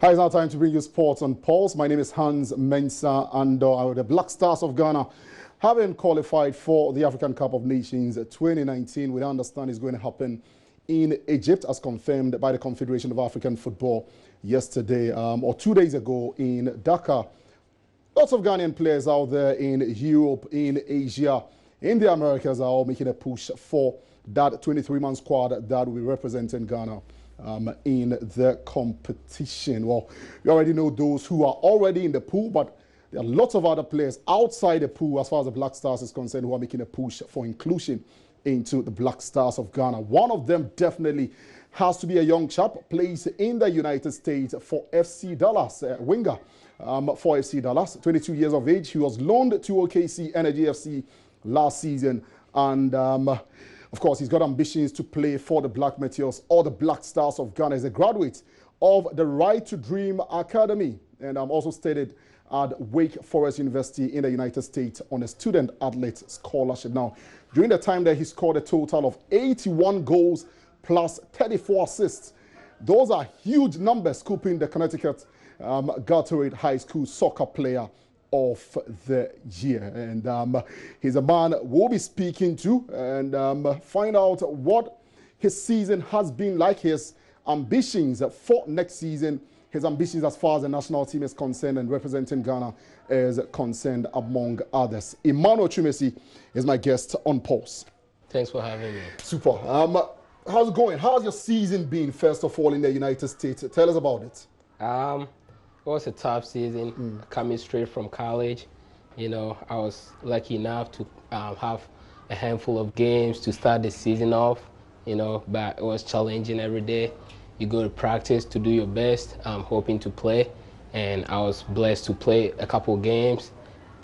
Hi, it's now time to bring you sports on Pulse. My name is Hans Mensah, and the Black Stars of Ghana having qualified for the African Cup of Nations 2019. We understand it's going to happen in Egypt, as confirmed by the Confederation of African Football yesterday or 2 days ago in Dakar. Lots of Ghanaian players out there in Europe, in Asia, in the Americas are all making a push for that 23-man squad that will be representing Ghana in the competition. Well, you already know those who are already in the pool, but there are lots of other players outside the pool as far as the Black Stars is concerned who are making a push for inclusion into the Black Stars of Ghana. One of them definitely has to be a young chap, plays in the United States for FC Dallas, winger for FC Dallas, 22 years of age. He was loaned to OKC Energy FC last season, and of course, he's got ambitions to play for the Black Meteors or the Black Stars of Ghana. He's a graduate of the Right to Dream Academy, and I'm also studied at Wake Forest University in the United States on a student athlete scholarship. Now, during the time there, he scored a total of 81 goals plus 34 assists. Those are huge numbers, scooping the Connecticut Gatorade High School soccer player of the year. And he's a man we'll be speaking to and find out what his season has been like, his ambitions for next season, his ambitions as far as the national team is concerned and representing Ghana is concerned, among others. Emmanuel Twumasi is my guest on Pulse. Thanks for having me. Super. How's it going? How's your season been, first of all, in the United States? Tell us about it. It was a tough season, coming straight from college. You know, I was lucky enough to have a handful of games to start the season off, you know, but it was challenging every day. You go to practice to do your best, hoping to play, and I was blessed to play a couple games.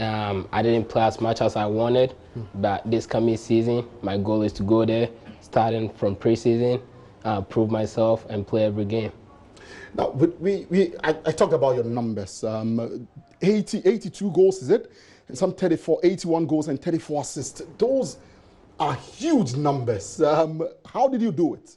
I didn't play as much as I wanted, but this coming season, my goal is to go there, starting from preseason, prove myself and play every game. Now, I talked about your numbers. 82 goals, is it? And some 81 goals and 34 assists. Those are huge numbers. How did you do it?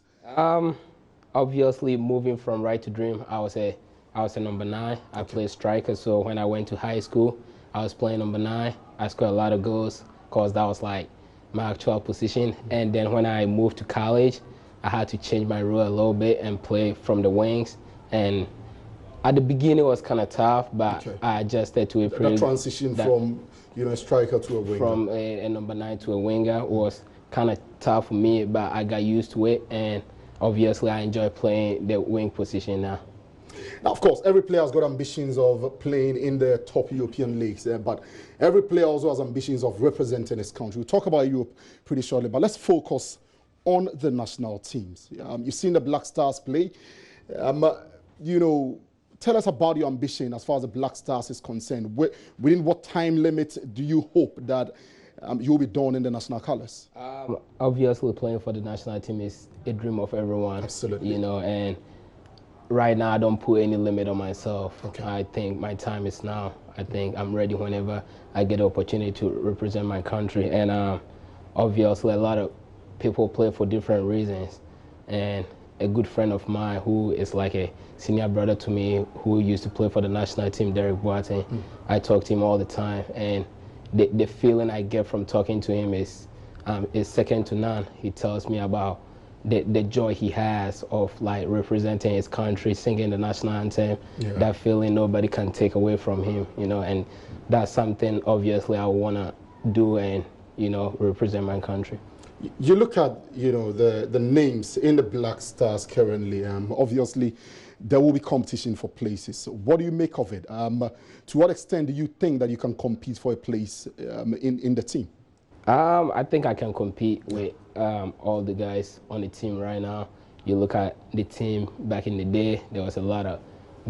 Obviously, moving from Right to Dream, I was a number 9. I played striker, so when I went to high school, I was playing number 9. I scored a lot of goals because that was like my actual position. And then when I moved to college, I had to change my role a little bit and play from the wings. And at the beginning, it was kind of tough, but I adjusted to it. The transition from, you know, a striker to a winger. From a number 9 to a winger was kind of tough for me, but I got used to it. And obviously, I enjoy playing the wing position now. Now, of course, every player has got ambitions of playing in the top European leagues, but every player also has ambitions of representing his country. We'll talk about Europe pretty shortly, but let's focus on the national teams. You've seen the Black Stars play. You know, tell us about your ambition as far as the Black Stars is concerned. Within what time limit do you hope that you'll be done in the national colors? Obviously, playing for the national team is a dream of everyone. Absolutely. You know, and right now I don't put any limit on myself. Okay. I think my time is now. I think I'm ready whenever I get the opportunity to represent my country. And obviously, a lot of people play for different reasons. And a good friend of mine who is like a senior brother to me, who used to play for the national team, Derek Boateng, I talk to him all the time, and the feeling I get from talking to him is second to none. He tells me about the joy he has of like representing his country, singing the national anthem. Yeah. That feeling nobody can take away from him, you know, and that's something obviously I want to do and, you know, represent my country. You look at, you know, the names in the Black Stars currently. Obviously, there will be competition for places. What do you make of it? To what extent do you think that you can compete for a place in the team? I think I can compete with all the guys on the team right now. You look at the team back in the day, there was a lot of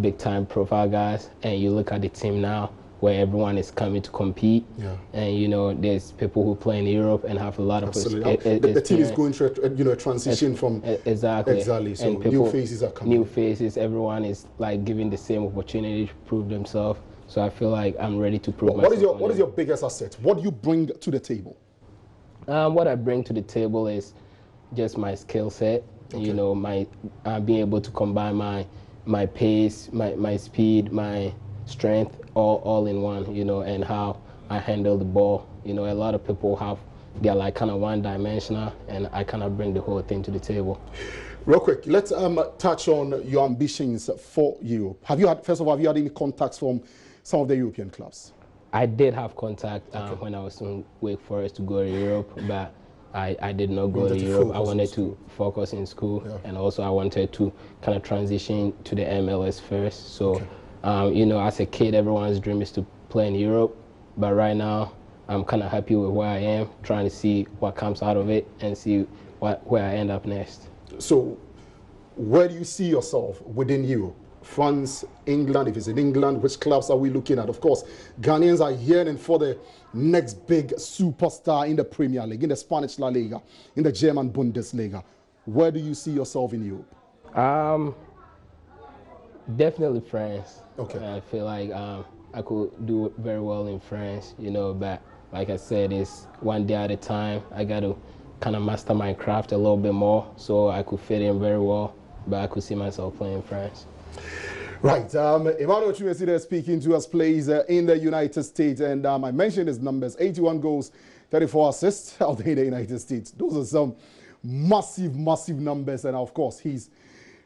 big-time profile guys, and you look at the team now, where everyone is coming to compete. Yeah. And, you know, there's people who play in Europe and have a lot of... Absolutely. The team is going through a transition from... Exactly. So and people, new faces are coming. New faces, everyone is like given the same opportunity to prove themselves. So I feel like I'm ready to prove myself. What is your biggest asset? What do you bring to the table? What I bring to the table is just my skill set. Okay. You know, my being able to combine my my pace, my speed, my strength, all in one, you know, and how I handle the ball. You know, a lot of people they're like kind of one-dimensional, and I kind of bring the whole thing to the table. Real quick, let's touch on your ambitions for Europe. First of all, have you had any contacts from some of the European clubs? I did have contact when I was in Wake Forest to go to Europe, but I did not go to Europe. I wanted to focus in school, and also I wanted to kind of transition to the MLS first. So, you know, as a kid, everyone's dream is to play in Europe, but right now, I'm kind of happy with where I am, trying to see what comes out of it and see where I end up next. So, where do you see yourself within Europe? France, England, if it's in England, which clubs are we looking at? Of course, Ghanaians are yearning for the next big superstar in the Premier League, in the Spanish La Liga, in the German Bundesliga. Where do you see yourself in Europe? Definitely France. Okay. I feel like I could do very well in France, you know, but like I said, it's one day at a time. I got to kind of master my craft a little bit more so I could fit in very well, but I could see myself playing in France. Right, Emmanuel Twumasi there speaking to us, plays in the United States, and I mentioned his numbers: 81 goals, 34 assists out there in the United States. Those are some massive, massive numbers, and of course, he's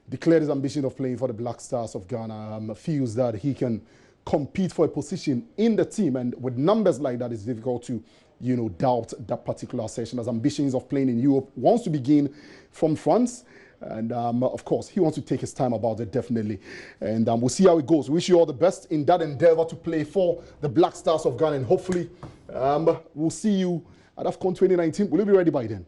declared his ambition of playing for the Black Stars of Ghana. Feels that he can compete for a position in the team, and with numbers like that, it's difficult to, you know, doubt that particular session. As ambitions of playing in Europe, wants to begin from France. And of course, he wants to take his time about it, definitely. And we'll see how it goes. Wish you all the best in that endeavor to play for the Black Stars of Ghana. And hopefully, we'll see you at AFCON 2019. Will you be ready by then?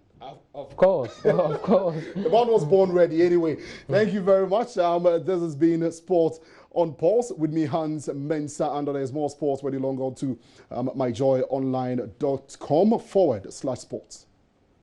Of course, of course. The man was born ready anyway. Thank you very much. This has been Sport on Pulse with me, Hans Mensah. And there's more sports when you log on to myjoyonline.com/sports.